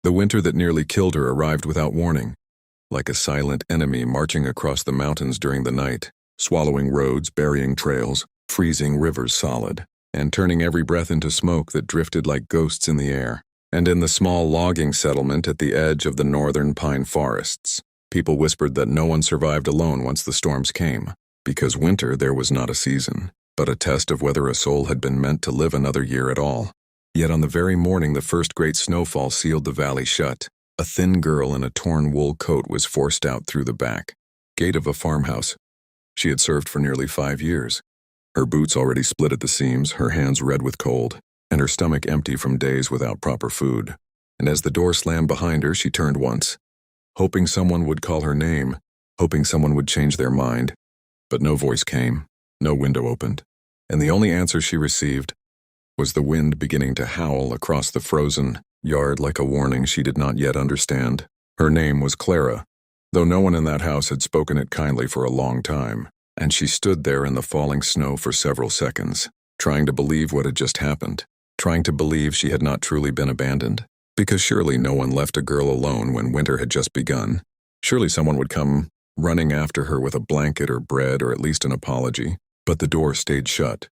The winter that nearly killed her arrived without warning, like a silent enemy marching across the mountains during the night, swallowing roads, burying trails, freezing rivers solid, and turning every breath into smoke that drifted like ghosts in the air. And in the small logging settlement at the edge of the northern pine forests, people whispered that no one survived alone once the storms came, because winter there was not a season, but a test of whether a soul had been meant to live another year at all. Yet on the very morning the first great snowfall sealed the valley shut, a thin girl in a torn wool coat was forced out through the back gate of a farmhouse. She had served for nearly 5 years. Her boots already split at the seams, her hands red with cold, and her stomach empty from days without proper food. And as the door slammed behind her, she turned once, hoping someone would call her name, hoping someone would change their mind. But no voice came, no window opened, and the only answer she received was the wind beginning to howl across the frozen yard like a warning she did not yet understand. Her name was Clara, though no one in that house had spoken it kindly for a long time, and she stood there in the falling snow for several seconds, trying to believe what had just happened, trying to believe she had not truly been abandoned, because surely no one left a girl alone when winter had just begun. Surely someone would come running after her with a blanket or bread or at least an apology, but the door stayed shut.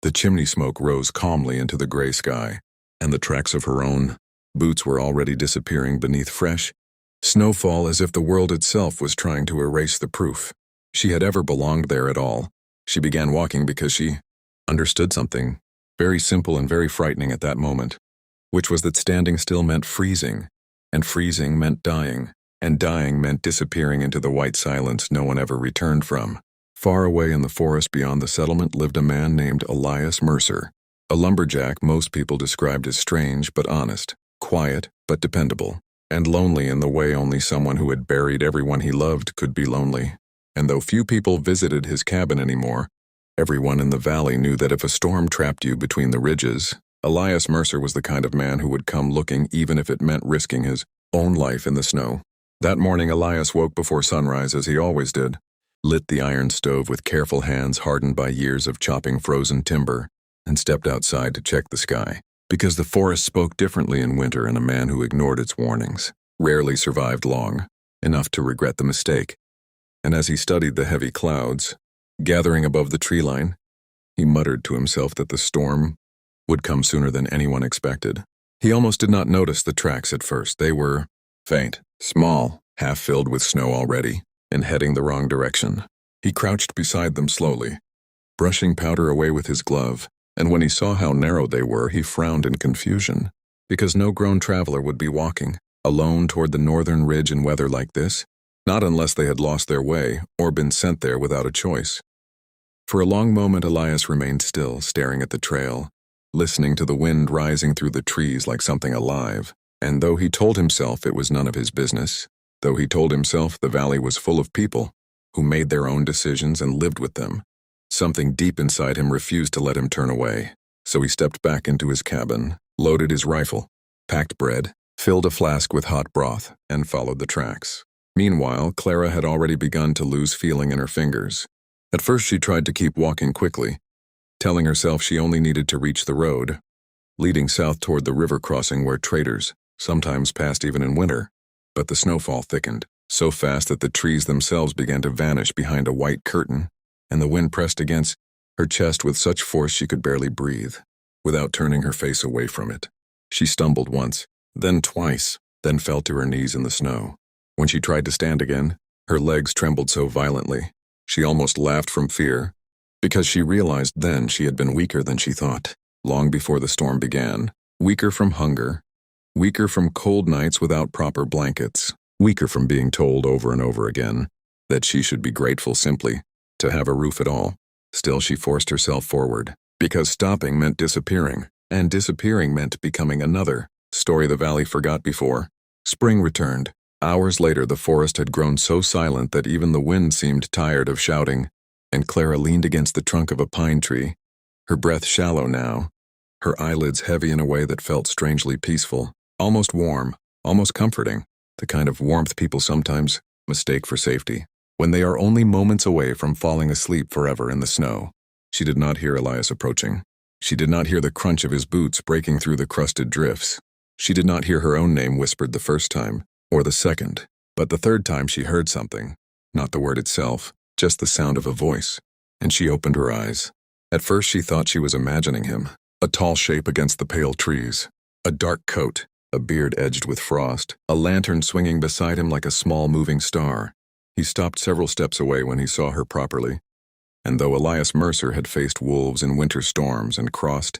The chimney smoke rose calmly into the gray sky, and the tracks of her own boots were already disappearing beneath fresh snowfall, as if the world itself was trying to erase the proof she had ever belonged there at all. She began walking because she understood something very simple and very frightening at that moment, which was that standing still meant freezing, and freezing meant dying, and dying meant disappearing into the white silence no one ever returned from. Far away in the forest beyond the settlement lived a man named Elias Mercer, a lumberjack most people described as strange but honest, quiet but dependable, and lonely in the way only someone who had buried everyone he loved could be lonely. And though few people visited his cabin anymore, everyone in the valley knew that if a storm trapped you between the ridges, Elias Mercer was the kind of man who would come looking even if it meant risking his own life in the snow. That morning Elias woke before sunrise as he always did, lit the iron stove with careful hands hardened by years of chopping frozen timber, and stepped outside to check the sky, because the forest spoke differently in winter, and a man who ignored its warnings rarely survived long enough to regret the mistake. And as he studied the heavy clouds gathering above the tree line, he muttered to himself that the storm would come sooner than anyone expected. He almost did not notice the tracks at first. They were faint, small, half filled with snow already, and heading the wrong direction. He crouched beside them slowly, brushing powder away with his glove, and when he saw how narrow they were, he frowned in confusion, because no grown traveler would be walking alone toward the northern ridge in weather like this, not unless they had lost their way or been sent there without a choice. For a long moment Elias remained still, staring at the trail, listening to the wind rising through the trees like something alive, and though he told himself it was none of his business, though he told himself the valley was full of people who made their own decisions and lived with them, something deep inside him refused to let him turn away. So he stepped back into his cabin, loaded his rifle, packed bread, filled a flask with hot broth, and followed the tracks. Meanwhile, Clara had already begun to lose feeling in her fingers. At first she tried to keep walking quickly, telling herself she only needed to reach the road, leading south toward the river crossing where traders sometimes passed even in winter. But the snowfall thickened, so fast that the trees themselves began to vanish behind a white curtain, and the wind pressed against her chest with such force she could barely breathe, without turning her face away from it. She stumbled once, then twice, then fell to her knees in the snow. When she tried to stand again, her legs trembled so violently, she almost laughed from fear, because she realized then she had been weaker than she thought, long before the storm began, weaker from hunger, weaker from cold nights without proper blankets, weaker from being told over and over again that she should be grateful simply to have a roof at all. Still she forced herself forward, because stopping meant disappearing, and disappearing meant becoming another story the valley forgot before. Spring returned. Hours later the forest had grown so silent that even the wind seemed tired of shouting, and Clara leaned against the trunk of a pine tree, her breath shallow now, her eyelids heavy in a way that felt strangely peaceful, almost warm, almost comforting, the kind of warmth people sometimes mistake for safety, when they are only moments away from falling asleep forever in the snow. She did not hear Elias approaching. She did not hear the crunch of his boots breaking through the crusted drifts. She did not hear her own name whispered the first time, or the second, but the third time she heard something. Not the word itself, just the sound of a voice. And she opened her eyes. At first she thought she was imagining him, a tall shape against the pale trees, a dark coat, a beard edged with frost, a lantern swinging beside him like a small moving star. He stopped several steps away when he saw her properly. And though Elias Mercer had faced wolves and winter storms and crossed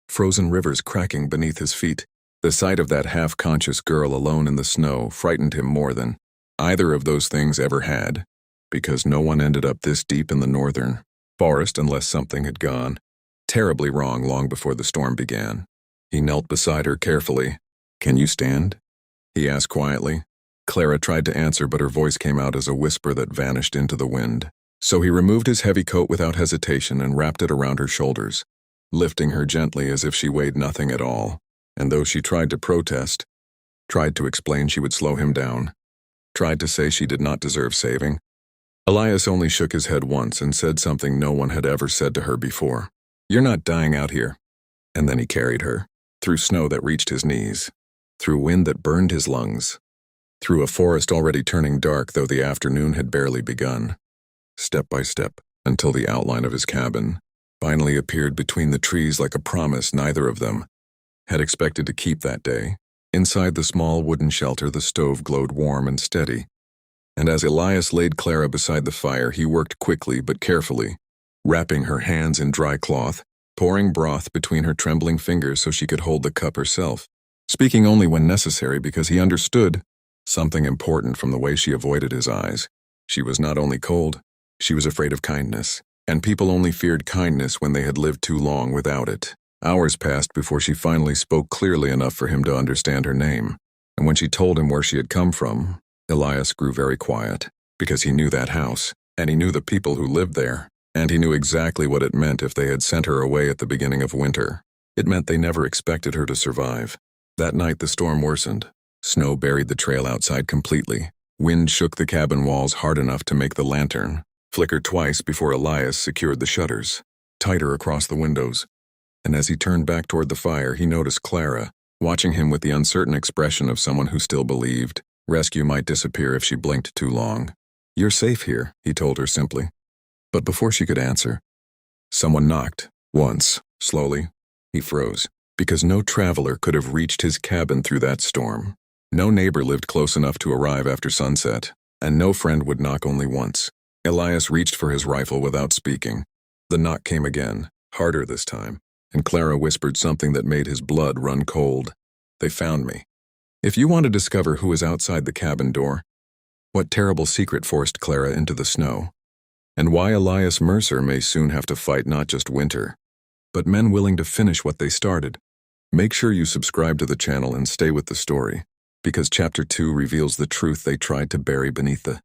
frozen rivers cracking beneath his feet, the sight of that half-conscious girl alone in the snow frightened him more than either of those things ever had, because no one ended up this deep in the northern forest unless something had gone terribly wrong long before the storm began. He knelt beside her carefully. "Can you stand?" he asked quietly. Clara tried to answer, but her voice came out as a whisper that vanished into the wind. So he removed his heavy coat without hesitation and wrapped it around her shoulders, lifting her gently as if she weighed nothing at all. And though she tried to protest, tried to explain she would slow him down, tried to say she did not deserve saving, Elias only shook his head once and said something no one had ever said to her before. "You're not dying out here." And then he carried her, through snow that reached his knees, through wind that burned his lungs, through a forest already turning dark though the afternoon had barely begun, step by step, until the outline of his cabin finally appeared between the trees like a promise neither of them had expected to keep that day. Inside the small wooden shelter, the stove glowed warm and steady, and as Elias laid Clara beside the fire, he worked quickly but carefully, wrapping her hands in dry cloth, pouring broth between her trembling fingers so she could hold the cup herself, speaking only when necessary because he understood something important from the way she avoided his eyes. She was not only cold, she was afraid of kindness, and people only feared kindness when they had lived too long without it. Hours passed before she finally spoke clearly enough for him to understand her name, and when she told him where she had come from, Elias grew very quiet, because he knew that house, and he knew the people who lived there, and he knew exactly what it meant if they had sent her away at the beginning of winter. It meant they never expected her to survive. That night the storm worsened. Snow buried the trail outside completely. Wind shook the cabin walls hard enough to make the lantern flicker twice before Elias secured the shutters, tighter across the windows. And as he turned back toward the fire, he noticed Clara, watching him with the uncertain expression of someone who still believed rescue might disappear if she blinked too long. "You're safe here," he told her simply. But before she could answer, someone knocked. Once, slowly. He froze, because no traveler could have reached his cabin through that storm. No neighbor lived close enough to arrive after sunset, and no friend would knock only once. Elias reached for his rifle without speaking. The knock came again, harder this time, and Clara whispered something that made his blood run cold. "They found me." If you want to discover who is outside the cabin door, what terrible secret forced Clara into the snow, and why Elias Mercer may soon have to fight not just winter, but men willing to finish what they started, make sure you subscribe to the channel and stay with the story, because Chapter 2 reveals the truth they tried to bury beneath the